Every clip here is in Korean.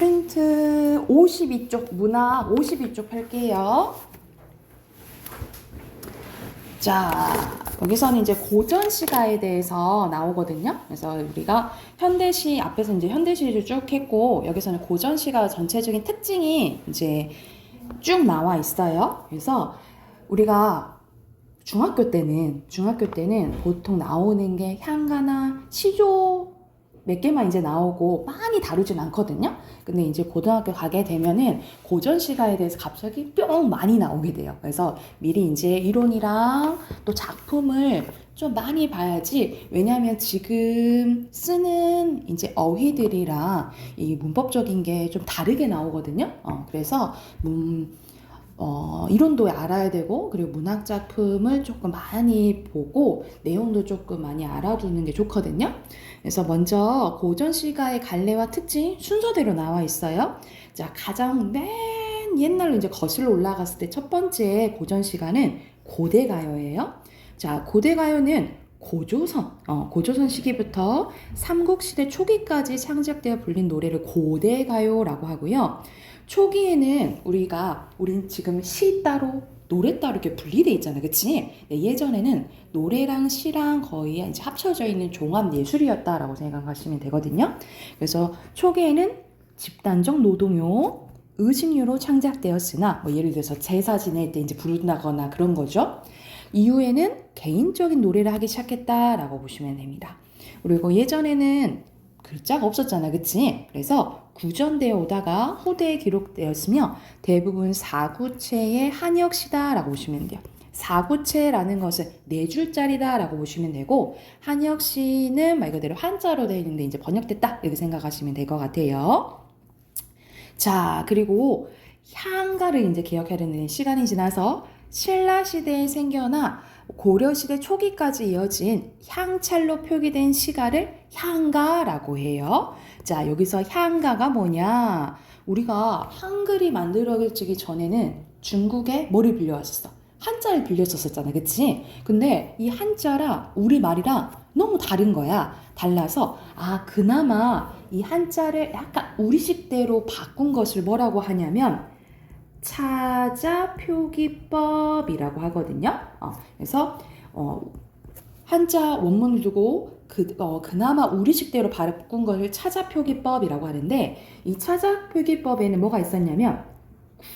프린트 52쪽, 문학 52쪽 할게요. 자, 여기서는 이제 고전 시가에 대해서 나오거든요. 그래서 우리가 현대시, 앞에서 이제 현대시를 쭉 했고, 여기서는 고전 시가 전체적인 특징이 이제 쭉 나와 있어요. 그래서 우리가 중학교 때는 보통 나오는 게 향가나 시조 몇 개만 이제 나오고 많이 다루진 않거든요. 근데 이제 고등학교 가게 되면은 고전 시가에 대해서 갑자기 뿅 많이 나오게 돼요. 그래서 미리 이제 이론이랑 또 작품을 좀 많이 봐야지. 왜냐하면 지금 쓰는 이제 어휘들이랑 이 문법적인 게 좀 다르게 나오거든요. 그래서 이론도 알아야 되고, 그리고 문학 작품을 조금 많이 보고 내용도 조금 많이 알아두는 게 좋거든요. 그래서 먼저 고전 시가의 갈래와 특징 순서대로 나와 있어요. 자, 가장 맨 옛날로 이제 거슬러 올라갔을 때 첫 번째 고전 시가는 고대가요예요. 자, 고대가요는 고조선 시기부터 삼국시대 초기까지 창작되어 불린 노래를 고대가요라고 하고요. 초기에는 우린 지금 시 따로 노래 따로 이렇게 분리돼 있잖아, 그치? 네, 예전에는 노래랑 시랑 거의 이제 합쳐져 있는 종합 예술이었다라고 생각하시면 되거든요. 그래서 초기에는 집단적 노동요, 의식류로 창작되었으나, 뭐 예를 들어서 제사 지낼 때 이제 부른다거나 그런 거죠. 이후에는 개인적인 노래를 하기 시작했다라고 보시면 됩니다. 그리고 예전에는 글자가 없었잖아, 그치? 그래서 구전되어 오다가 후대에 기록되었으며 대부분 사구체의 한역시다라고 보시면 돼요. 사구체라는 것은 네 줄짜리다라고 보시면 되고, 한역시는 말 그대로 한자로 되어 있는데 이제 번역됐다 이렇게 생각하시면 될 것 같아요. 자, 그리고 향가를 이제 기억해야 되는 시간이 지나서 신라시대에 생겨나 고려시대 초기까지 이어진 향찰로 표기된 시가를 향가라고 해요. 자, 여기서 향가가 뭐냐? 우리가 한글이 만들어지기 전에는 중국에 뭐를 빌려왔었어? 한자를 빌렸었잖아, 그치? 근데 이 한자랑 우리 말이랑 너무 다른 거야. 달라서 그나마 이 한자를 약간 우리식대로 바꾼 것을 뭐라고 하냐면 차자표기법이라고 하거든요. 그래서 한자 원문을 두고 그나마 우리식대로 바꾼 것을 차자표기법이라고 하는데, 이 차자표기법에는 뭐가 있었냐면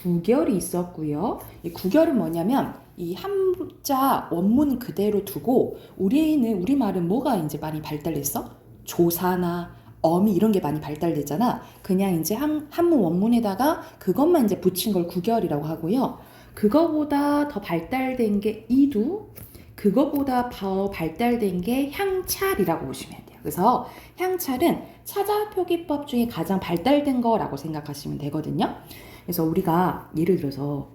구결이 있었고요. 이 구결은 뭐냐면 이 한자 원문 그대로 두고 우리말은 뭐가 이제 많이 발달했어? 조사나 어미 이런 게 많이 발달됐잖아. 그냥 이제 한문 원문에다가 그것만 이제 붙인 걸 구결이라고 하고요. 그거보다 더 발달된 게 이두, 그거보다 더 발달된 게 향찰이라고 보시면 돼요. 그래서 향찰은 차자표기법 중에 가장 발달된 거라고 생각하시면 되거든요. 그래서 우리가 예를 들어서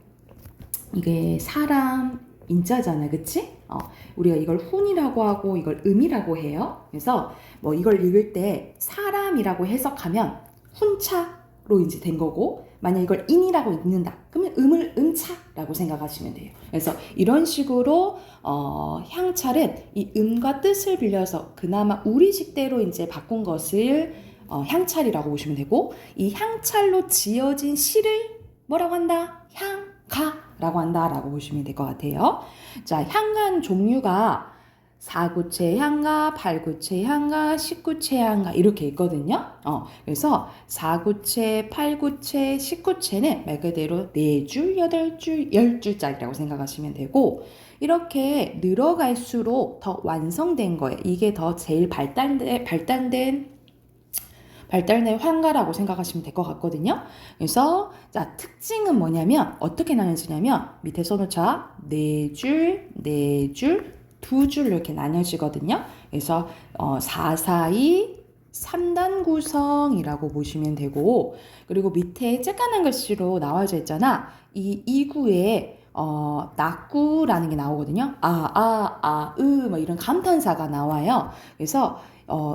이게 사람 인자잖아, 그치? 우리가 이걸 훈이라고 하고 이걸 음이라고 해요. 그래서 뭐 이걸 읽을 때 사람이라고 해석하면 훈차로 이제 된 거고, 만약 이걸 인이라고 읽는다 그러면 음을 음차라고 생각하시면 돼요. 그래서 이런 식으로 향찰은 이 음과 뜻을 빌려서 그나마 우리식대로 이제 바꾼 것을 향찰이라고 보시면 되고, 이 향찰로 지어진 시를 뭐라고 한다? 향가라고 한다라고 보시면 될 것 같아요. 자, 향가는 종류가 4구체 향가, 8구체 향가, 10구체 향가 이렇게 있거든요. 그래서 4구체, 8구체, 10구체는 말 그대로 4줄, 8줄, 10줄짜리라고 생각하시면 되고, 이렇게 늘어갈수록 더 완성된 거예요. 이게 더 제일 발달된 환가라고 생각하시면 될 것 같거든요. 그래서 자, 특징은 뭐냐면 어떻게 나눠지냐면 밑에 써놓자. 4줄, 4줄, 2줄 이렇게 나눠지거든요. 그래서 442 3단 구성이라고 보시면 되고, 그리고 밑에 쬐깐한 글씨로 나와져 있잖아. 이 2구에 낙구라는 게 나오거든요. 뭐 이런 감탄사가 나와요. 그래서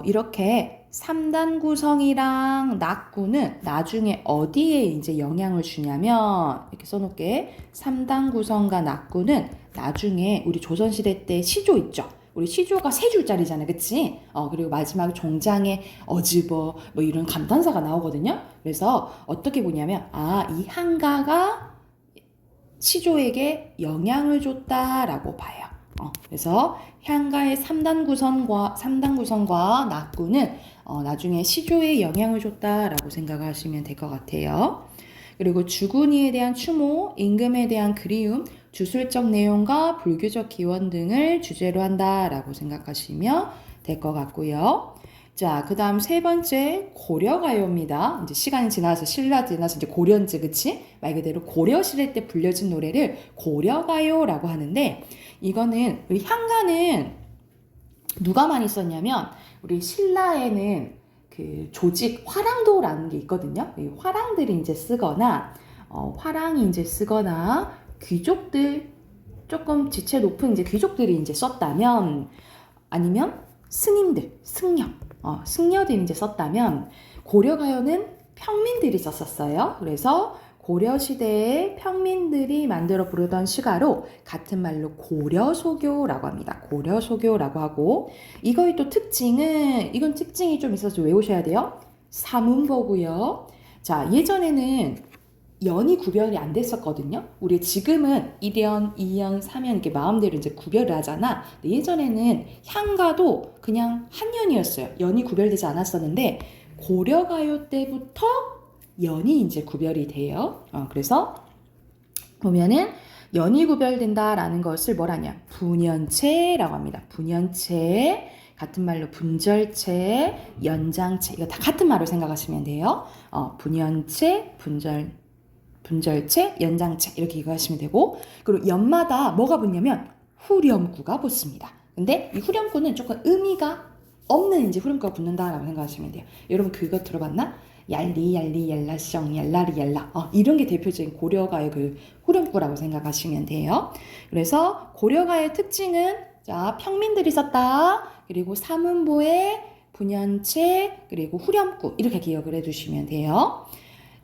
이렇게 3단 구성이랑 낙구는 나중에 어디에 이제 영향을 주냐면, 이렇게 써놓을게. 3단 구성과 낙구는 나중에 우리 조선시대 때 시조 있죠. 우리 시조가 세 줄짜리잖아, 그치? 그리고 마지막 종장에 어즈버 뭐 이런 감탄사가 나오거든요. 그래서 어떻게 보냐면 이 한가가 시조에게 영향을 줬다라고 봐요. 그래서 향가의 3단 구성과 낙구는 나중에 시조에 영향을 줬다라고 생각하시면 될 것 같아요. 그리고 주군이에 대한 추모, 임금에 대한 그리움, 주술적 내용과 불교적 기원 등을 주제로 한다라고 생각하시면 될 것 같고요. 자, 그 다음 세 번째 고려가요입니다. 이제 시간이 지나서 신라 지나서 이제 고려인지 그치? 말 그대로 고려 시대 때 불려진 노래를 고려가요라고 하는데 이거는 우리 향가는 누가 많이 썼냐면 우리 신라에는 그 조직 화랑도라는 게 있거든요. 이 화랑들이 이제 쓰거나 화랑이 이제 쓰거나 귀족들 조금 지체 높은 이제 귀족들이 이제 썼다면 아니면 스님들, 승려들이 이제 썼다면 고려가요는 평민들이 썼었어요. 그래서 고려시대에 평민들이 만들어 부르던 시가로 같은 말로 고려소교라고 합니다. 고려소교라고 하고 이거의 또 특징은 이건 특징이 좀 있어서 외우셔야 돼요. 사문보고요. 자, 예전에는 연이 구별이 안 됐었거든요. 우리 지금은 1연, 2연, 3연 이렇게 마음대로 이제 구별을 하잖아. 근데 예전에는 향가도 그냥 한 연이었어요. 연이 구별되지 않았었는데 고려가요 때부터 연이 이제 구별이 돼요. 그래서 보면은 연이 구별된다라는 것을 뭐라냐? 분연체라고 합니다. 분연체, 같은 말로 분절체, 연장체, 이거 다 같은 말로 생각하시면 돼요. 분연체, 분절체, 연장체 이렇게 이해하시면 되고 그리고 연마다 뭐가 붙냐면 후렴구가 붙습니다. 근데 이 후렴구는 조금 의미가 없는 이제 후렴구가 붙는다라고 생각하시면 돼요. 여러분 그거 들어봤나? 얄리 얄리 얄라셩 얄라리 얄라 이런 게 대표적인 고려가의 그 후렴구라고 생각하시면 돼요. 그래서 고려가의 특징은 자 평민들이 썼다. 그리고 사문보에 분연체 그리고 후렴구 이렇게 기억을 해두시면 돼요.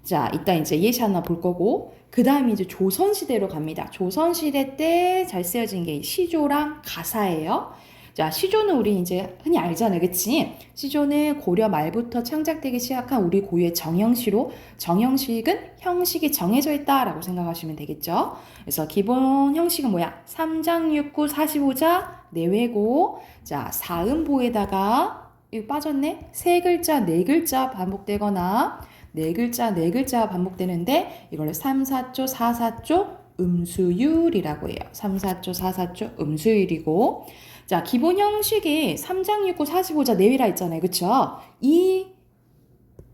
자, 이따 이제 예시 하나 볼 거고, 그 다음에 이제 조선시대로 갑니다. 조선시대 때 잘 쓰여진 게 시조랑 가사예요. 자, 시조는 우리 이제 흔히 알잖아요. 그치? 시조는 고려 말부터 창작되기 시작한 우리 고유의 정형시로, 정형식은 형식이 정해져 있다라고 생각하시면 되겠죠. 그래서 기본 형식은 뭐야? 3장 6구 45자 내외고, 자, 사음보에다가, 이거 빠졌네? 세 글자, 네 글자 반복되거나, 네 글자 반복되는데 이걸 3, 4조, 4, 4조 음수율이라고 해요. 3, 4조, 4, 4조 음수율이고 자, 기본 형식이 3장 6구 45자 내외라 했잖아요. 그쵸? 이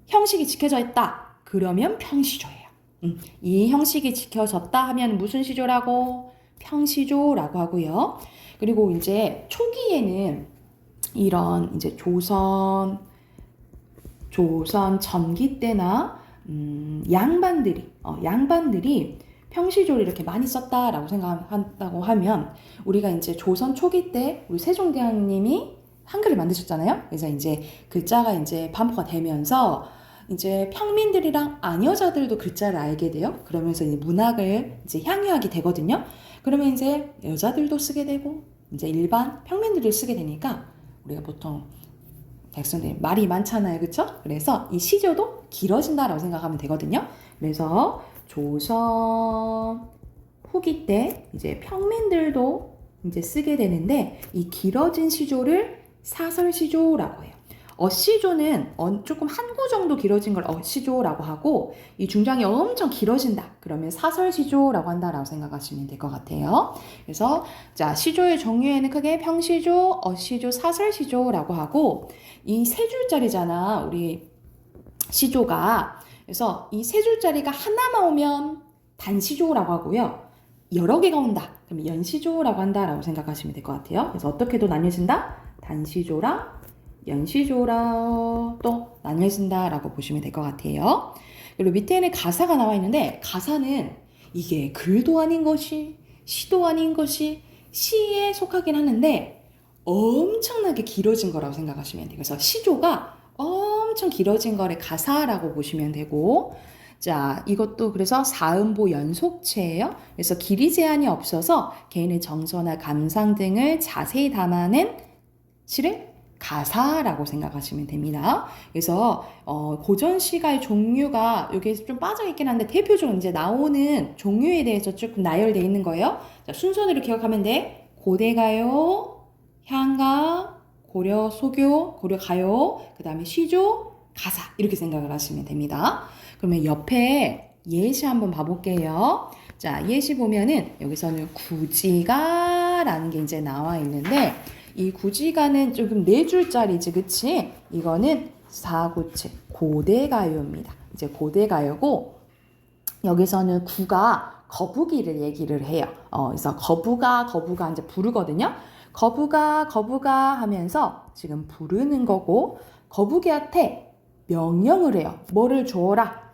형식이 지켜져 있다. 그러면 평시조예요. 이 형식이 지켜졌다 하면 무슨 시조라고? 평시조라고 하고요. 그리고 이제 초기에는 이런 이제 조선 전기 때나 양반들이 평시조를 이렇게 많이 썼다라고 생각한다고 하면 우리가 이제 조선 초기 때 우리 세종대왕님이 한글을 만드셨잖아요. 그래서 이제 글자가 이제 반포가 되면서 이제 평민들이랑 아녀자들도 글자를 알게 돼요. 그러면서 이제 문학을 이제 향유하게 되거든요. 그러면 이제 여자들도 쓰게 되고 이제 일반 평민들이 쓰게 되니까 우리가 보통 백성들이 말이 많잖아요. 그쵸? 그래서 이 시조도 길어진다라고 생각하면 되거든요. 그래서 조선 후기 때 이제 평민들도 이제 쓰게 되는데 이 길어진 시조를 사설시조라고 해요. 어시조는 조금 한 구 정도 길어진 걸 어시조라고 하고 이 중장이 엄청 길어진다. 그러면 사설시조라고 한다라고 생각하시면 될 것 같아요. 그래서 자 시조의 종류에는 크게 평시조, 어시조, 사설시조라고 하고 이 세 줄짜리잖아. 우리 시조가. 그래서 이 세 줄짜리가 하나만 오면 단시조라고 하고요. 여러 개가 온다. 그럼 연시조라고 한다라고 생각하시면 될 것 같아요. 그래서 어떻게도 나뉘어진다? 단시조랑 연시조라 또 나뉘어진다라고 보시면 될 것 같아요. 그리고 밑에는 가사가 나와 있는데 가사는 이게 글도 아닌 것이 시도 아닌 것이 시에 속하긴 하는데 엄청나게 길어진 거라고 생각하시면 돼요. 그래서 시조가 엄청 길어진 거를 가사라고 보시면 되고 자, 이것도 그래서 사음보 연속체예요. 그래서 길이 제한이 없어서 개인의 정서나 감상 등을 자세히 담아낸 시를 가사라고 생각하시면 됩니다. 그래서 고전 시가의 종류가 여기에 좀 빠져 있긴 한데 대표적으로 이제 나오는 종류에 대해서 조금 나열되어 있는 거예요. 자, 순서대로 기억하면 돼. 고대가요, 향가, 고려 소교, 고려 가요, 그 다음에 시조, 가사 이렇게 생각을 하시면 됩니다. 그러면 옆에 예시 한번 봐볼게요. 자, 예시 보면은 여기서는 구지가라는 게 이제 나와 있는데 이 구지가는 조금 네 줄짜리지, 그치? 이거는 사구체 고대가요입니다. 이제 고대가요고 여기서는 구가 거북이를 얘기를 해요. 그래서 거부가 이제 부르거든요. 거부가 하면서 지금 부르는 거고 거북이한테 명령을 해요. 뭐를 줘라.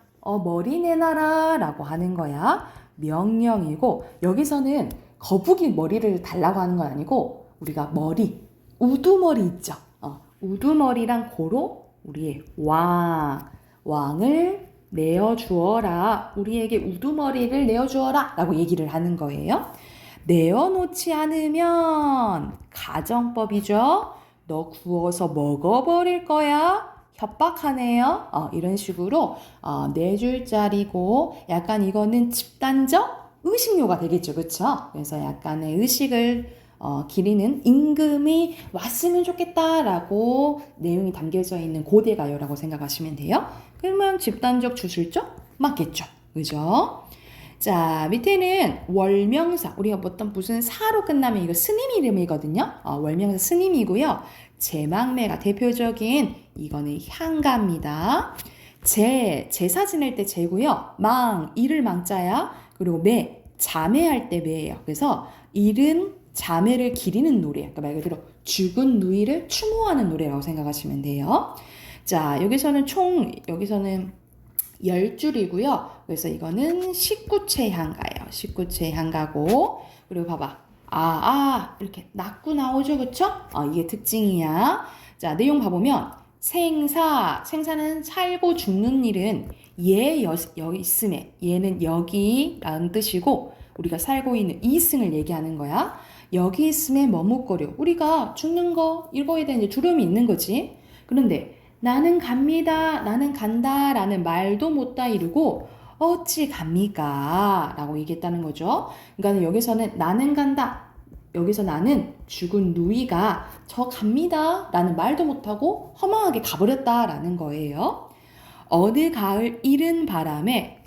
머리 내놔라 라고 하는 거야. 명령이고 여기서는 거북이 머리를 달라고 하는 건 아니고 우리가 머리, 우두머리 있죠. 우두머리랑 고로 우리의 왕을 내어주어라. 우리에게 우두머리를 내어주어라 라고 얘기를 하는 거예요. 내어놓지 않으면 가정법이죠. 너 구워서 먹어버릴 거야. 협박하네요. 이런 식으로 네 줄짜리고 약간 이거는 집단적 의식료가 되겠죠. 그쵸? 그래서 약간의 의식을 기리는 임금이 왔으면 좋겠다라고 내용이 담겨져 있는 고대가요라고 생각하시면 돼요. 그러면 집단적 주술적 맞겠죠. 그죠? 자, 밑에는 월명사. 우리가 어떤 무슨 사로 끝나면 이거 스님 이름이거든요. 월명사 스님이고요. 제망매가 대표적인 이거는 향가입니다. 제사 지낼 때 제고요. 이를 망자야. 그리고 자매할 때 매예요. 그래서 이른 자매를 기리는 노래. 그러니까 말 그대로 죽은 누이를 추모하는 노래라고 생각하시면 돼요. 자, 여기서는 10줄이고요. 그래서 이거는 19채 향가예요. 19채 향가고. 그리고 봐봐. 이렇게 낙구 나오죠. 그쵸? 이게 특징이야. 자, 내용 봐보면 생사는 살고 죽는 일은 여기 있음에 얘는 여기라는 뜻이고 우리가 살고 있는 이승을 얘기하는 거야. 여기 있음에 머뭇거려. 우리가 죽는 거 이거에 대한 이제 두려움이 있는 거지. 그런데 나는 갑니다. 나는 간다. 라는 말도 못다 이르고 어찌 갑니까? 라고 얘기했다는 거죠. 그러니까 여기서는 나는 간다. 여기서 나는 죽은 누이가 저 갑니다. 라는 말도 못하고 허망하게 가버렸다라는 거예요. 어느 가을 이른 바람에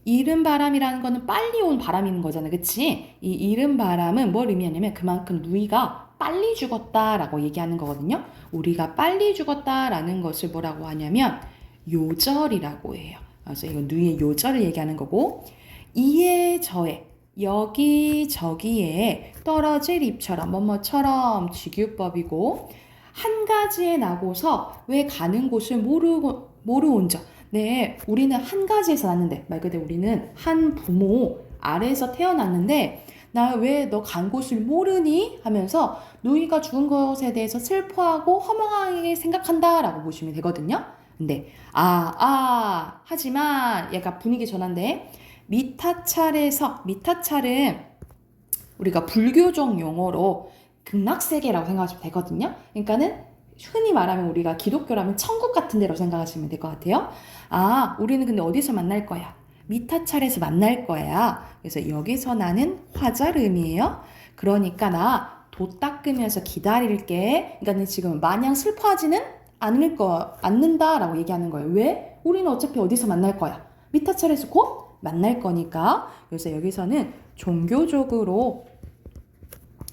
이른 바람이라는 거는 빨리 온 바람인 거잖아. 그치? 이 이른 바람은 뭘 의미하냐면 그만큼 누이가 빨리 죽었다라고 얘기하는 거거든요. 우리가 빨리 죽었다라는 것을 뭐라고 하냐면 요절이라고 해요. 그래서 이건 누이의 요절을 얘기하는 거고 이에 저에 여기저기에 떨어질 잎처럼 뭐뭐처럼 직유법이고 한 가지에 나고서 왜 가는 곳을 모르온저. 네, 우리는 한 가지에서 났는데 말 그대로 우리는 한 부모 아래에서 태어났는데 나 왜 너 간 곳을 모르니? 하면서 누이가 죽은 것에 대해서 슬퍼하고 허망하게 생각한다라고 보시면 되거든요. 근데 하지만 약간 분위기 전환데 미타찰은 우리가 불교적 용어로 극락세계라고 생각하시면 되거든요. 그러니까는 흔히 말하면 우리가 기독교라면 천국 같은 데로 생각하시면 될 것 같아요. 우리는 근데 어디서 만날 거야? 미타찰에서 만날 거야. 그래서 여기서 나는 화자름이에요. 그러니까 나 도 닦으면서 기다릴게. 그러니까 지금 마냥 슬퍼하지는 않는다라고 얘기하는 거예요. 왜? 우리는 어차피 어디서 만날 거야? 미타찰에서 곧 만날 거니까. 그래서 여기서는 종교적으로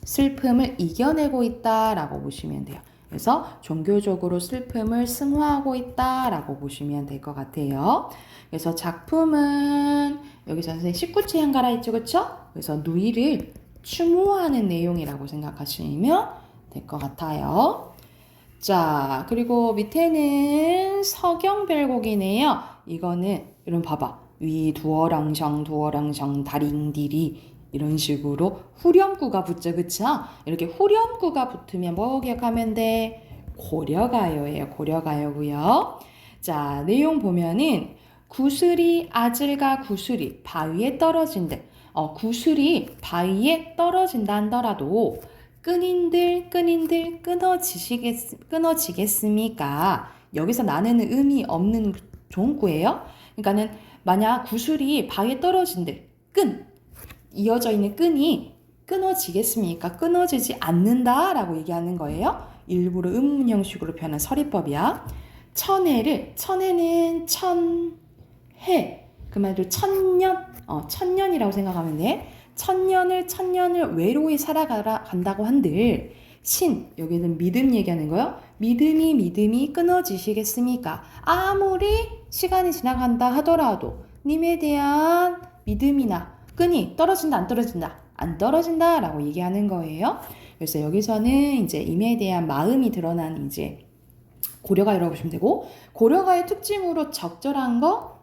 슬픔을 이겨내고 있다라고 보시면 돼요. 그래서 종교적으로 슬픔을 승화하고 있다라고 보시면 될 것 같아요. 그래서 작품은 여기서 선생님 19채 향가라 했죠, 그쵸? 그래서 누이를 추모하는 내용이라고 생각하시면 될 것 같아요. 자, 그리고 밑에는 서경별곡이네요. 이거는 이런 봐봐. 위 두어랑정 다링디리 이런 식으로 후렴구가 붙죠. 그쵸? 이렇게 후렴구가 붙으면 뭐 기억하면 돼? 고려가요예요. 고려가요고요. 자, 내용 보면은 구슬이 아질과 구슬이 바위에 떨어진들. 구슬이 바위에 떨어진다 하더라도 끈인들 끊어지겠습니까? 여기서 나는 의미 없는 종구예요. 그러니까는 만약 구슬이 바위에 떨어진들 이어져 있는 끈이 끊어지겠습니까? 끊어지지 않는다라고 얘기하는 거예요. 일부러 의문 형식으로 표현한 서리법이야. 천해는 천해. 그 말도 천년이라고 생각하면 돼. 천년을 외로이 살아간다고 한들 여기는 믿음 얘기하는 거예요. 믿음이 끊어지시겠습니까? 아무리 시간이 지나간다 하더라도 님에 대한 믿음이나 끈이 떨어진다 안 떨어진다? 안 떨어진다라고 얘기하는 거예요. 그래서 여기서는 이제 임에 대한 마음이 드러난 이제 고려가이라고 보시면 되고, 고려가의 특징으로 적절한 거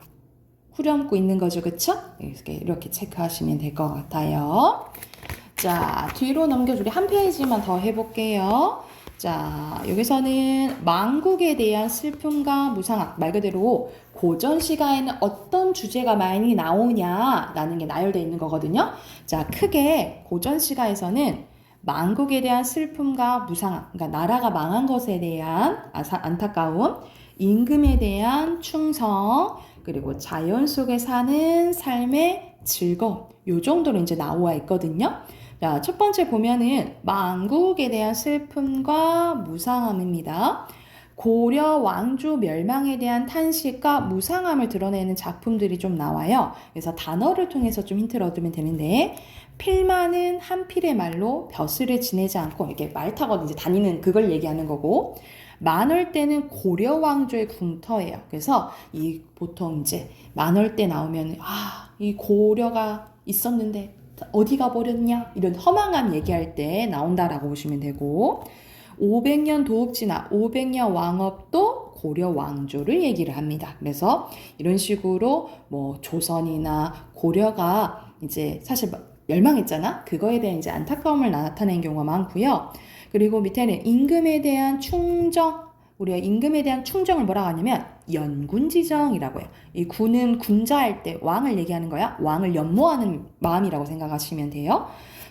후렴구 있는 거죠. 그쵸? 이렇게 체크하시면 될 것 같아요. 자, 뒤로 넘겨서 우리 한 페이지만 더 해볼게요. 자, 여기서는 망국에 대한 슬픔과 무상함, 말 그대로 고전 시가에는 어떤 주제가 많이 나오냐라는 게 나열되어 있는 거거든요. 자, 크게 고전 시가에서는 망국에 대한 슬픔과 무상함, 그러니까 나라가 망한 것에 대한 안타까움, 임금에 대한 충성, 그리고 자연 속에 사는 삶의 즐거움, 요 정도로 이제 나와 있거든요. 자, 첫 번째 보면은 망국에 대한 슬픔과 무상함입니다. 고려 왕조 멸망에 대한 탄식과 무상함을 드러내는 작품들이 좀 나와요. 그래서 단어를 통해서 좀 힌트를 얻으면 되는데, 필마는 한 필의 말로 벼슬을 지내지 않고 이렇게 말 타고 이제 다니는 그걸 얘기하는 거고, 만월대는 고려 왕조의 궁터예요. 그래서 보통 이제 만월대 나오면 이 고려가 있었는데 어디 가버렸냐? 이런 허망한 얘기할 때 나온다라고 보시면 되고, 500년 도읍지나 500년 왕업도 고려 왕조를 얘기를 합니다. 그래서 이런 식으로 뭐 조선이나 고려가 이제 사실 멸망했잖아? 그거에 대한 이제 안타까움을 나타내는 경우가 많고요. 그리고 밑에는 임금에 대한 충정, 우리가 임금에 대한 충정을 뭐라고 하냐면 연군지정이라고 해요. 이 군은 군자할 때 왕을 얘기하는 거야. 왕을 연모하는 마음이라고 생각하시면 돼요.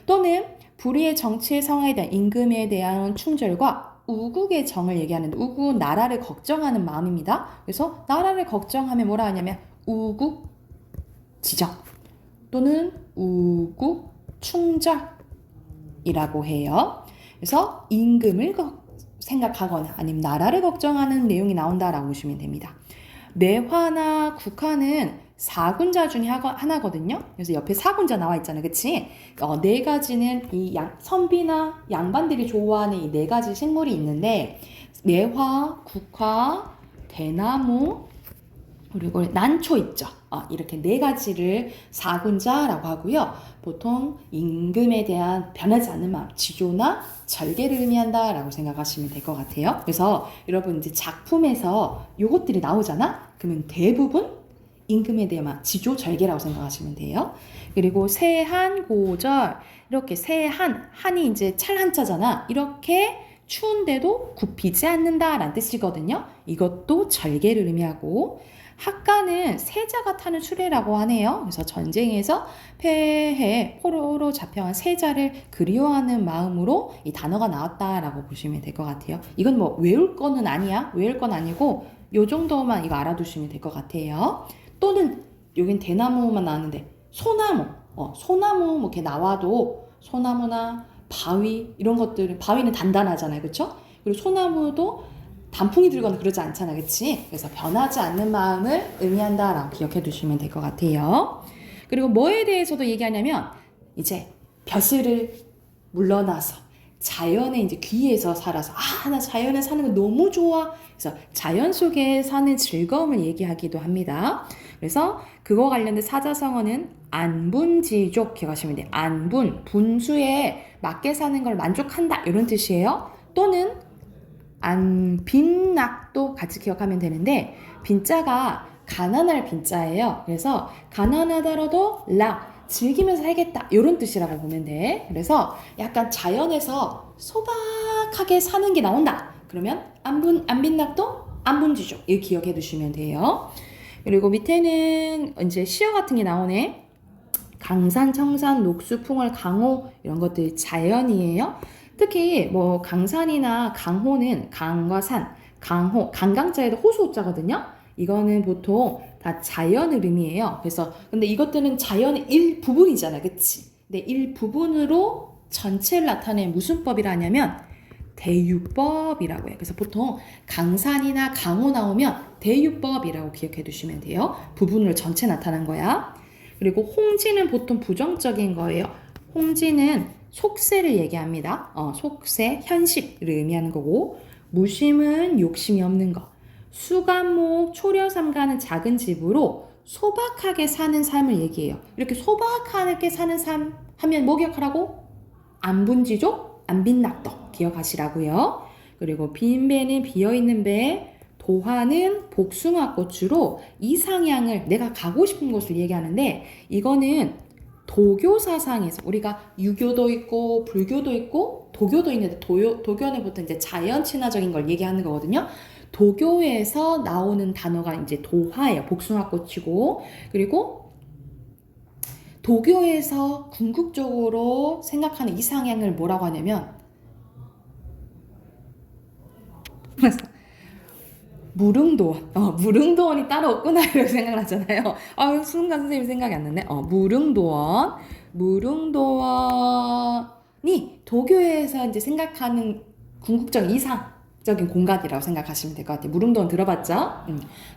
또는 불의의 정치의 상황에 대한 임금에 대한 충절과 우국의 정을 얘기하는데, 우국은 나라를 걱정하는 마음입니다. 그래서 나라를 걱정하면 뭐라 하냐면 우국지정 또는 우국충절이라고 해요. 그래서 임금을 생각하거나 아니면 나라를 걱정하는 내용이 나온다라고 보시면 됩니다. 매화나 국화는 사군자 중에 하나거든요. 그래서 옆에 사군자 나와 있잖아요. 그치? 네 가지는 이 선비나 양반들이 좋아하는 이 네 가지 식물이 있는데, 매화, 국화, 대나무, 그리고 난초 있죠. 이렇게 네 가지를 사군자라고 하고요. 보통 임금에 대한 변하지 않는 마음, 지조나 절개를 의미한다라고 생각하시면 될 것 같아요. 그래서 여러분 이제 작품에서 요것들이 나오잖아? 그러면 대부분 임금에 대한 지조, 절개라고 생각하시면 돼요. 그리고 세한, 고절, 이렇게 한이 이제 찰한자잖아. 이렇게 추운데도 굽히지 않는다라는 뜻이거든요. 이것도 절개를 의미하고, 학가는 세자가 타는 수레라고 하네요. 그래서 전쟁에서 패해 포로로 잡혀간 세자를 그리워하는 마음으로 이 단어가 나왔다라고 보시면 될 것 같아요. 이건 뭐 외울 거는 아니야. 외울 건 아니고 요 정도만 이거 알아두시면 될 것 같아요. 또는 여긴 대나무만 나왔는데 소나무, 소나무 뭐 이렇게 나와도 소나무나 바위 이런 것들, 바위는 단단하잖아요. 그렇죠? 그리고 소나무도 단풍이 들거나 그러지 않잖아. 그치? 그래서 변하지 않는 마음을 의미한다라고 기억해 두시면 될 것 같아요. 그리고 뭐에 대해서도 얘기하냐면 이제 벼슬을 물러나서 자연의 이제 귀에서 살아서 나 자연에 사는 거 너무 좋아. 그래서 자연 속에 사는 즐거움을 얘기하기도 합니다. 그래서 그거 관련된 사자성어는 안분지족 기억하시면 돼요. 안분, 분수에 맞게 사는 걸 만족한다 이런 뜻이에요. 또는 빈낙도 같이 기억하면 되는데, 빈자가 가난할 빈자예요. 그래서 가난하더라도 즐기면서 살겠다 이런 뜻이라고 보면 돼. 그래서 약간 자연에서 소박하게 사는 게 나온다. 그러면 안빈낙도 안분지족 이렇게 기억해 두시면 돼요. 그리고 밑에는 이제 시어 같은 게 나오네. 강산, 청산, 녹수, 풍월, 강호 이런 것들 자연이에요. 특히 뭐 강산이나 강호는 강과 산, 강호, 강강자에도 호수자거든요. 이거는 보통 다 자연을 의미해요. 그래서 근데 이것들은 자연의 일부분이잖아, 그치? 근데 일부분으로 전체를 나타내는 무슨 법이라 하냐면 대유법이라고 해요. 그래서 보통 강산이나 강호 나오면 대유법이라고 기억해 두시면 돼요. 부분으로 전체 나타난 거야. 그리고 홍지는 보통 부정적인 거예요. 홍지는 속세를 얘기합니다. 속세, 현식을 의미하는 거고, 무심은 욕심이 없는 거. 수간목, 초려삼가는 작은 집으로 소박하게 사는 삶을 얘기해요. 이렇게 소박하게 사는 삶 하면 뭐 기억하라고? 안분지족, 안빈낙덕 기억하시라고요. 그리고 빈 배는 비어있는 배, 도화는 복숭아꽃으로 이상향을 내가 가고 싶은 곳을 얘기하는데 이거는 도교 사상에서 우리가 유교도 있고 불교도 있고 도교도 있는데 도교는 보통 이제 자연 친화적인 걸 얘기하는 거거든요. 도교에서 나오는 단어가 이제 도화예요. 복숭아꽃이고 그리고 도교에서 궁극적으로 생각하는 이상향을 뭐라고 하냐면 무릉도원. 무릉도원이 따로 없구나 이렇게 생각나잖아요. 순간 선생님 생각이 안 나네. 무릉도원. 무릉도원이 도교에서 이제 생각하는 궁극적 이상적인 공간이라고 생각하시면 될 것 같아요. 무릉도원 들어봤죠?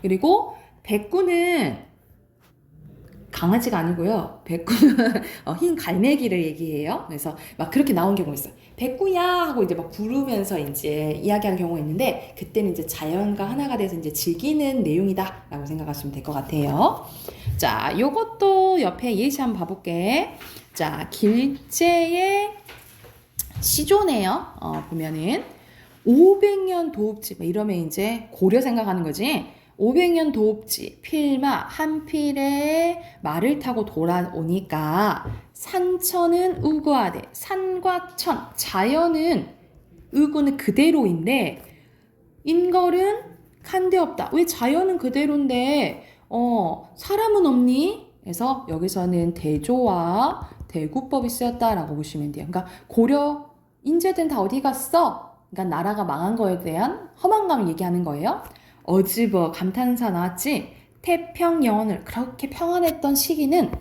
그리고 백구는 강아지가 아니고요. 백구는 흰 갈매기를 얘기해요. 그래서 막 그렇게 나온 경우가 있어요. 백구야 하고 이제 막 부르면서 이제 이야기하는 경우가 있는데 그때는 이제 자연과 하나가 돼서 이제 즐기는 내용이다라고 생각하시면 될 것 같아요. 자, 요것도 옆에 예시 한번 봐볼게. 자, 길제의 시조네요. 보면은 500년 도읍지 이러면 이제 고려 생각하는 거지. 500년 도읍지 필마 한 필에 말을 타고 돌아오니까 산천은 우구하되 산과 천 자연은 의구는 그대로인데 인걸은 칸데 없다. 왜 자연은 그대로인데 사람은 없니? 그래서 여기서는 대조와 대구법이 쓰였다라고 보시면 돼요. 그러니까 고려 인재들은 다 어디 갔어? 그러니까 나라가 망한 거에 대한 허망감을 얘기하는 거예요. 어지버 감탄사 나왔지? 태평영원을 그렇게 평안했던 시기는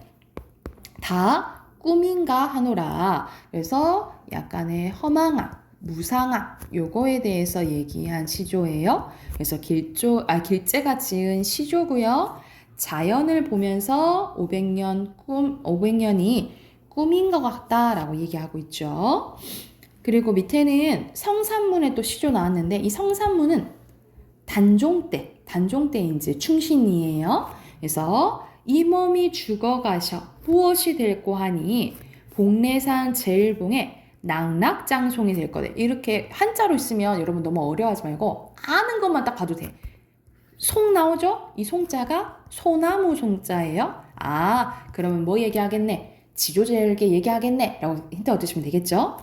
다 꿈인가 하노라. 그래서 약간의 허망함, 무상함 요거에 대해서 얘기한 시조예요. 그래서 길제가 지은 시조고요. 자연을 보면서 500년이 꿈인 것 같다라고 얘기하고 있죠. 그리고 밑에는 성산문에 또 시조 나왔는데 이 성산문은 단종 때 이제 충신이에요. 그래서 이 몸이 죽어가셔 무엇이 될꼬 하니 복례산 제일봉에 낙락장송이 될 거래. 이렇게 한자로 있으면 여러분 너무 어려워하지 말고 아는 것만 딱 봐도 돼. 송 나오죠? 이 송자가 소나무 송자예요. 그러면 뭐 얘기하겠네? 지조재열계 얘기하겠네? 라고 힌트 얻으시면 되겠죠?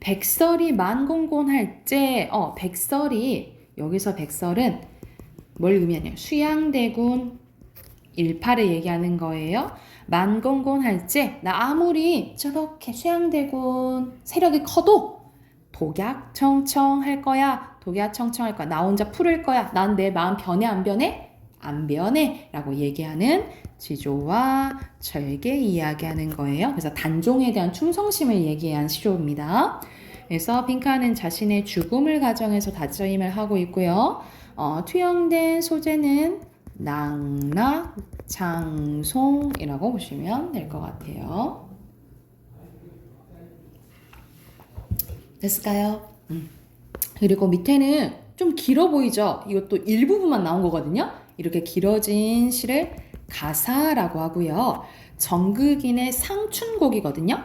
백설이 만공곤할 때 백설이 여기서 백설은 뭘 의미하냐면 수양대군 일파를 얘기하는 거예요. 만공곤할 때 나 아무리 저렇게 수양대군 세력이 커도 독약청청할 거야. 독약청청할 거야. 나 혼자 풀을 거야. 난 내 마음 변해 안 변해? 안 변해 라고 얘기하는 지조와 절개 이야기하는 거예요. 그래서 단종에 대한 충성심을 얘기한 시조입니다. 그래서 핑카는 자신의 죽음을 가정해서 다짐을 하고 있고요. 투영된 소재는 낙락장송이라고 보시면 될 것 같아요. 됐을까요? 그리고 밑에는 좀 길어 보이죠? 이것도 일부분만 나온 거거든요. 이렇게 길어진 시를 가사라고 하고요. 정극인의 상춘곡이거든요.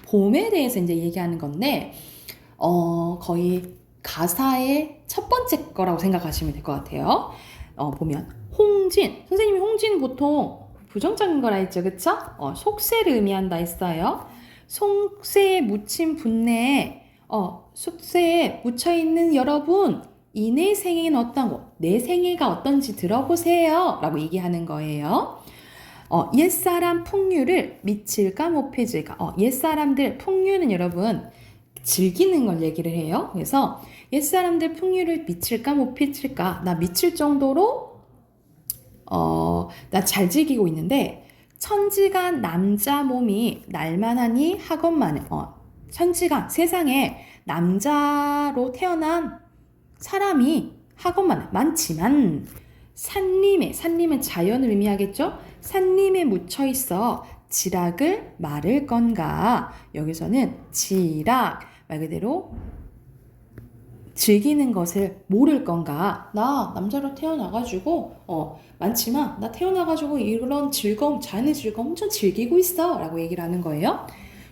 봄에 대해서 이제 얘기하는 건데, 거의 가사의 첫 번째 거라고 생각하시면 될 것 같아요. 보면, 홍진. 선생님이 홍진 보통 부정적인 거라 했죠. 그쵸? 속세를 의미한다 했어요. 속세에 묻힌 분내에, 속세에 묻혀있는 여러분, 이내 생애는 어떤고 내 생애가 어떤지 들어보세요 라고 얘기하는 거예요. 옛사람 풍류를 미칠까 못해질까. 옛사람들 풍류는 여러분 즐기는 걸 얘기를 해요. 그래서 옛사람들 풍류를 미칠까 못해질까. 나 미칠 정도로 나 잘 즐기고 있는데 천지간 남자 몸이 날만하니 하건만은 천지간 세상에 남자로 태어난 사람이 하건만 많지만 산림은 자연을 의미하겠죠? 산림에 묻혀 있어 지락을 마를 건가? 여기서는 지락 말 그대로 즐기는 것을 모를 건가? 나 남자로 태어나가지고 많지만 나 태어나가지고 이런 즐거움, 자연의 즐거움 엄청 즐기고 있어 라고 얘기를 하는 거예요.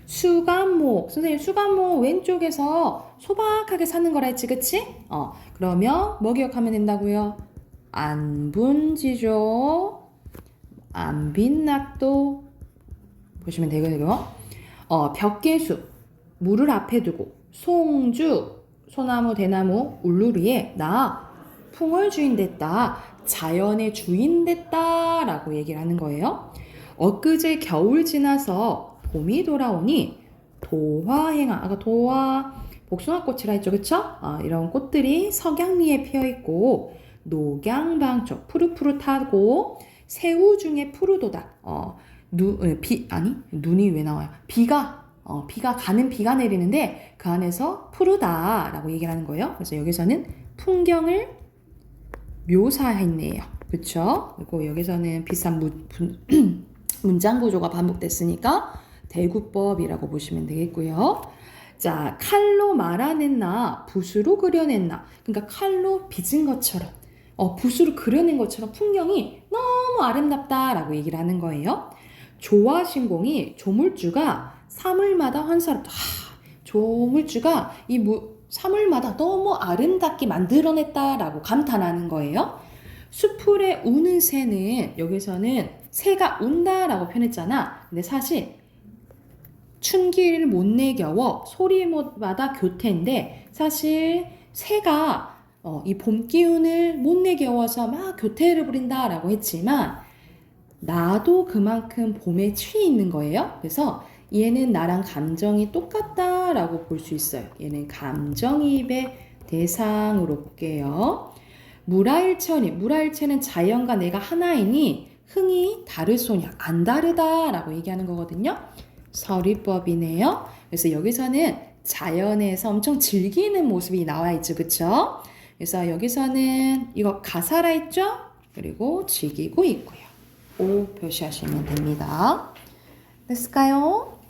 수간목, 선생님 수간목 왼쪽에서 소박하게 사는 거라 했지 그치? 그러면 뭐 기억하면 된다고요? 안분지조, 안빈낙도 보시면 되고요. 벽계수, 물을 앞에 두고 송주, 소나무, 대나무, 울루리에 나 풍월 주인 됐다. 자연의 주인 됐다. 라고 얘기를 하는 거예요. 엊그제 겨울 지나서 봄이 돌아오니 도화행하. 아까 도화, 복숭아꽃이라 했죠. 그쵸? 이런 꽃들이 석양리에 피어있고 녹양방초, 푸릇푸릇하고 새우 중에 푸르도다. 눈이 왜 나와요? 비가 내리는데 그 안에서 푸르다라고 얘기를 하는 거예요. 그래서 여기서는 풍경을 묘사했네요. 그쵸? 그리고 여기서는 비슷한 문장 구조가 반복됐으니까 대구법이라고 보시면 되겠고요. 자, 칼로 말아냈나 붓으로 그려냈나. 그러니까 칼로 빚은 것처럼 붓으로 그려낸 것처럼 풍경이 너무 아름답다라고 얘기를 하는 거예요. 조화신공이 조물주가 사물마다 환사롭다. 조물주가 사물마다 너무 아름답게 만들어냈다라고 감탄하는 거예요. 수풀에 우는 새는 여기서는 새가 운다라고 표현했잖아. 근데 사실 춘기를 못 내겨워 소리마다 교태인데 사실 새가 이 봄 기운을 못 내겨워서 막 교태를 부린다라고 했지만 나도 그만큼 봄에 취해 있는 거예요. 그래서 얘는 나랑 감정이 똑같다라고 볼 수 있어요. 얘는 감정이입의 대상으로 볼게요. 무라일체는 자연과 내가 하나이니 흥이 다르소냐 안 다르다라고 얘기하는 거거든요. 서리법이네요. 그래서 여기서는 자연에서 엄청 즐기는 모습이 나와 있죠. 그쵸? 그래서 여기서는 이거 가사라 했죠? 그리고 즐기고 있고요. O 표시하시면 됩니다. 됐을까요?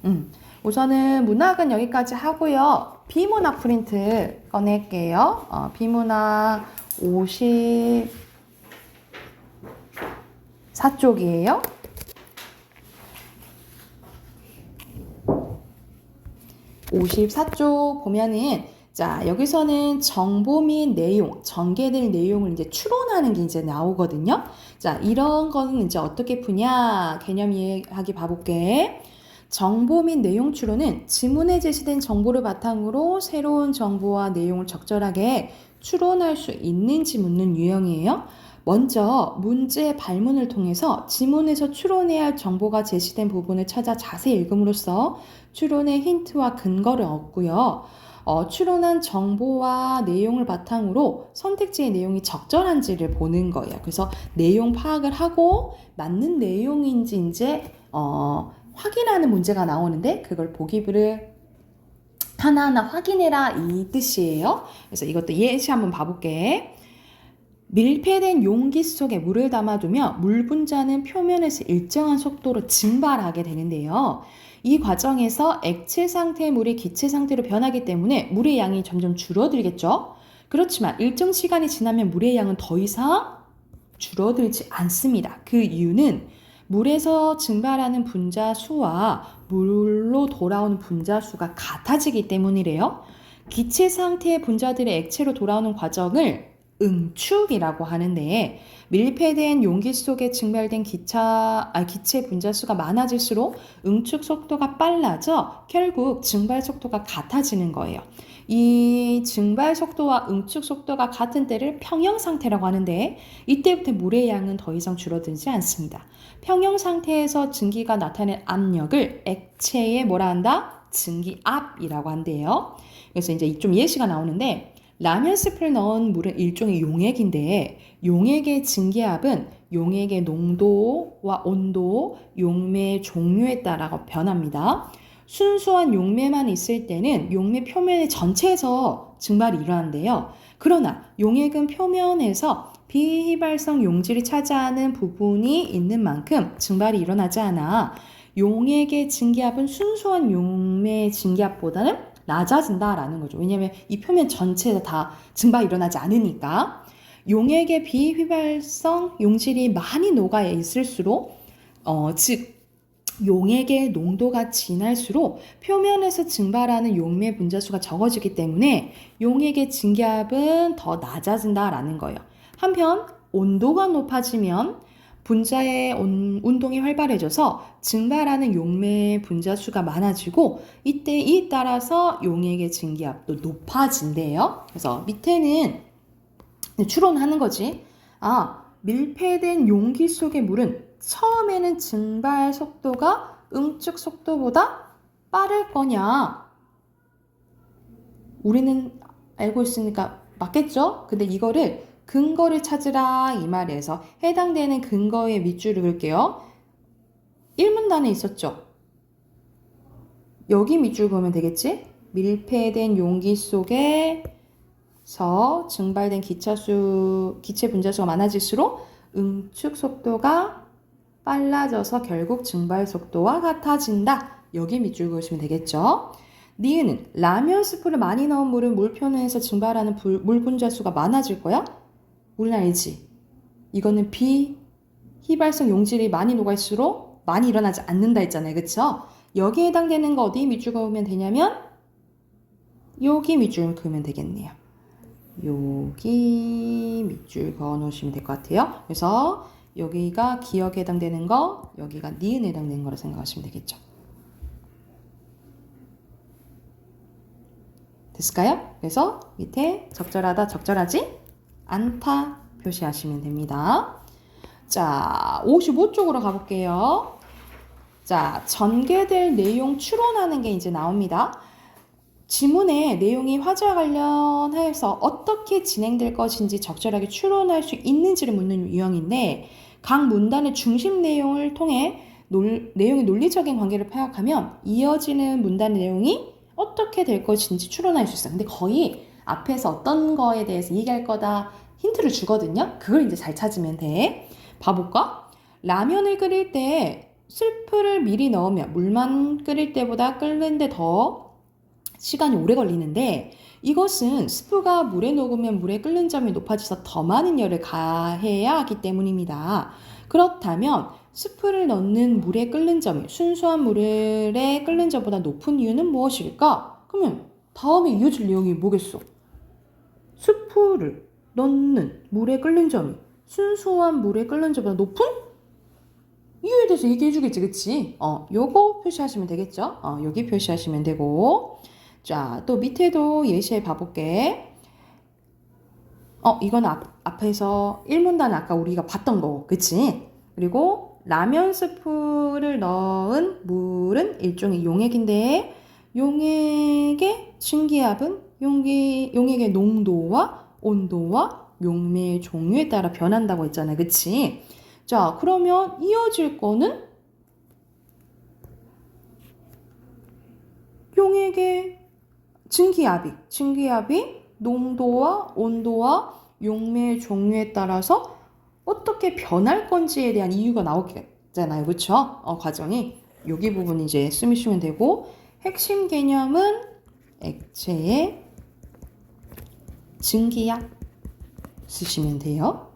우선은 문학은 여기까지 하고요. 비문학 프린트 꺼낼게요. 비문학 54쪽이에요. 54쪽 보면은 자, 여기서는 정보 및 내용, 전개될 내용을 이제 추론하는 게 이제 나오거든요. 자, 이런 거는 이제 어떻게 푸냐? 개념 이해하기 봐볼게. 정보 및 내용 추론은 지문에 제시된 정보를 바탕으로 새로운 정보와 내용을 적절하게 추론할 수 있는지 묻는 유형이에요. 먼저 문제의 발문을 통해서 지문에서 추론해야 할 정보가 제시된 부분을 찾아 자세히 읽음으로써 추론의 힌트와 근거를 얻고요. 추론한 정보와 내용을 바탕으로 선택지의 내용이 적절한지를 보는 거예요. 그래서 내용 파악을 하고 맞는 내용인지 이제 확인하는 문제가 나오는데 그걸 보기를 하나하나 확인해라 이 뜻이에요. 그래서 이것도 예시 한번 봐볼게. 밀폐된 용기 속에 물을 담아두며 물 분자는 표면에서 일정한 속도로 증발하게 되는데요. 이 과정에서 액체 상태의 물이 기체 상태로 변하기 때문에 물의 양이 점점 줄어들겠죠. 그렇지만 일정 시간이 지나면 물의 양은 더 이상 줄어들지 않습니다. 그 이유는 물에서 증발하는 분자 수와 물로 돌아오는 분자 수가 같아지기 때문이래요. 기체 상태의 분자들의 액체로 돌아오는 과정을 응축이라고 하는데 밀폐된 용기 속에 증발된 기체 분자 수가 많아질수록 응축 속도가 빨라져 결국 증발 속도가 같아지는 거예요. 이 증발 속도와 응축 속도가 같은 때를 평형 상태라고 하는데 이때부터 물의 양은 더 이상 줄어들지 않습니다. 평형 상태에서 증기가 나타낸 압력을 액체에 뭐라 한다? 증기압이라고 한대요. 그래서 이제 좀 예시가 나오는데 라면 스프를 넣은 물은 일종의 용액인데 용액의 증기압은 용액의 농도와 온도, 용매의 종류에 따라 변합니다. 순수한 용매만 있을 때는 용매 표면의 전체에서 증발이 일어난대요. 그러나 용액은 표면에서 비휘발성 용질이 차지하는 부분이 있는 만큼 증발이 일어나지 않아 용액의 증기압은 순수한 용매의 증기압보다는 낮아진다라는 거죠. 왜냐하면 이 표면 전체에 다 증발이 일어나지 않으니까. 용액의 비휘발성 용질이 많이 녹아 있을수록 즉 용액의 농도가 진할수록 표면에서 증발하는 용매 분자수가 적어지기 때문에 용액의 증기압은 더 낮아진다라는 거예요. 한편 온도가 높아지면 분자의 운동이 활발해져서 증발하는 용매 분자수가 많아지고 이에 따라서 용액의 증기압도 높아진대요. 그래서 밑에는 추론하는 거지. 밀폐된 용기 속의 물은 처음에는 증발 속도가 응축 속도보다 빠를 거냐? 우리는 알고 있으니까 맞겠죠? 근데 이거를 근거를 찾으라 이 말에서 해당되는 근거의 밑줄을 그을게요. 1문단에 있었죠? 여기 밑줄 그으면 되겠지? 밀폐된 용기 속에서 증발된 기체 분자수가 많아질수록 응축 속도가 빨라져서 결국 증발 속도와 같아진다. 여기 밑줄 그으시면 되겠죠? 니은은 라면 스프를 많이 넣은 물은 물 표면에서 증발하는 물 분자수가 많아질 거야? 우리는 알지? 이거는 비휘발성 용질이 많이 녹아있을수록 많이 일어나지 않는다 했잖아요. 그쵸? 여기에 해당되는 거 어디 밑줄 그으면 되냐면 여기 밑줄 그으면 되겠네요. 여기 밑줄 그어 놓으시면 될 것 같아요. 그래서 여기가 기역에 해당되는 거, 여기가 니은에 해당되는 거라 생각하시면 되겠죠. 됐을까요? 그래서 밑에 적절하다, 적절하지 않다 표시하시면 됩니다. 자, 55쪽으로 가볼게요. 자, 전개될 내용 추론하는 게 이제 나옵니다. 지문의 내용이 화제와 관련하여서 어떻게 진행될 것인지 적절하게 추론할 수 있는지를 묻는 유형인데 각 문단의 중심 내용을 통해 내용의 논리적인 관계를 파악하면 이어지는 문단의 내용이 어떻게 될 것인지 추론할 수 있어요. 근데 거의 앞에서 어떤 거에 대해서 얘기할 거다 힌트를 주거든요. 그걸 이제 잘 찾으면 돼. 봐볼까? 라면을 끓일 때 스프를 미리 넣으면 물만 끓일 때보다 끓는데 더 시간이 오래 걸리는데 이것은 스프가 물에 녹으면 물의 끓는 점이 높아져서 더 많은 열을 가해야 하기 때문입니다. 그렇다면 스프를 넣는 물의 끓는 점이 순수한 물의 끓는 점보다 높은 이유는 무엇일까? 그러면 다음에 이어질 내용이 뭐겠어? 스프를 넣는 물의 끓는 점이 순수한 물의 끓는 점보다 높은? 이유에 대해서 얘기해 주겠지, 그치? 요거 표시하시면 되겠죠? 여기 표시하시면 되고. 자, 또 밑에도 예시해 봐볼게. 이건 앞에서 1문단 아까 우리가 봤던 거, 그치? 그리고 라면 스프를 넣은 물은 일종의 용액인데 용액의 증기압은 용액의 농도와 온도와 용매의 종류에 따라 변한다고 했잖아요. 그치? 자, 그러면 이어질 거는 용액의 증기압이 농도와 온도와 용매의 종류에 따라서 어떻게 변할 건지에 대한 이유가 나오겠잖아요. 그쵸? 과정이. 여기 부분 이제 쓰시면 되고, 핵심 개념은 액체의 증기압 쓰시면 돼요.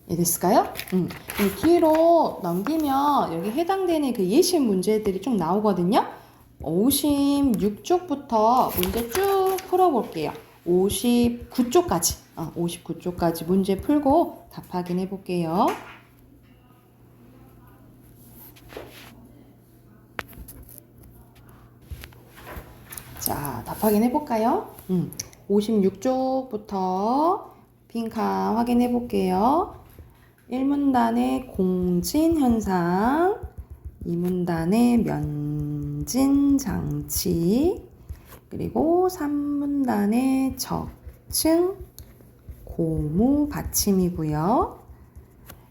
됐을까요? 이 뒤로 넘기면 여기 해당되는 그 예시 문제들이 좀 나오거든요. 56쪽부터 문제 쭉 풀어볼게요. 59쪽까지 문제 풀고 답 확인해 볼게요. 자, 답 확인해 볼까요? 56쪽부터 빈칸 확인해 볼게요. 1문단의 공진현상, 2문단의 면진장치, 그리고 3문단의 적층, 고무 받침이고요.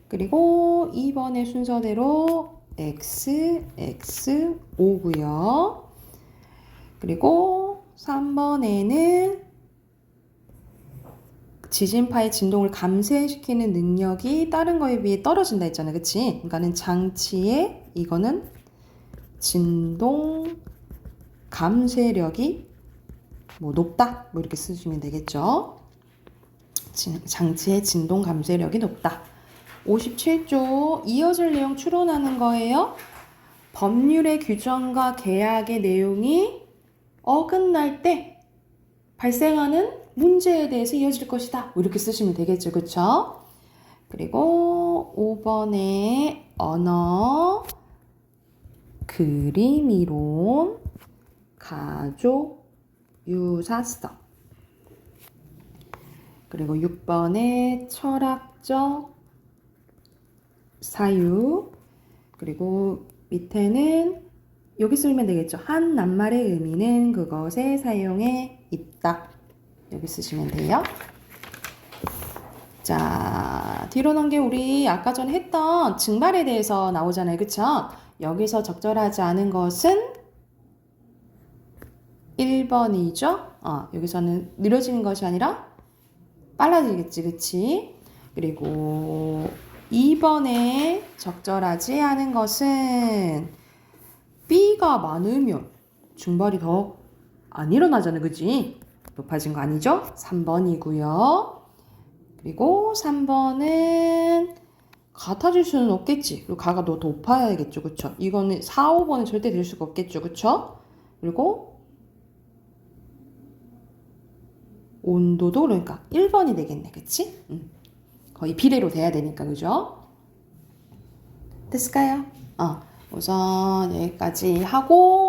그리고 2번의 순서대로 X, X, O고요. 그리고 3번에는 지진파의 진동을 감쇄시키는 능력이 다른 거에 비해 떨어진다 했잖아. 그치? 그러니까는 장치에 이거는 진동 감쇄력이 뭐 높다. 뭐 이렇게 쓰시면 되겠죠. 장치의 진동 감쇄력이 높다. 57조 이어질 내용 추론하는 거예요. 법률의 규정과 계약의 내용이 어긋날 때 발생하는 문제에 대해서 이어질 것이다. 이렇게 쓰시면 되겠죠. 그쵸? 그리고 5번에 언어, 그림 이론, 가족, 유사성. 그리고 6번에 철학적 사유. 그리고 밑에는 여기 쓰면 되겠죠. 한 낱말의 의미는 그것의 사용에 있다. 여기 쓰시면 돼요. 자, 뒤로 넘겨 우리 아까 전에 했던 증발에 대해서 나오잖아요. 그쵸? 여기서 적절하지 않은 것은 1번이죠. 여기서는 느려지는 것이 아니라 빨라지겠지. 그치? 그리고 2번에 적절하지 않은 것은 B가 많으면 증발이 더 안 일어나잖아요. 그치? 높아진 거 아니죠? 3번이고요. 그리고 3번은 같아질 수는 없겠지. 그리고 가가 더 높아야겠죠. 그쵸? 이거는 4, 5번은 절대 될 수가 없겠죠. 그쵸? 그리고 온도도 그러니까 1번이 되겠네. 그치? 거의 비례로 돼야 되니까. 그죠? 됐을까요? 우선 여기까지 하고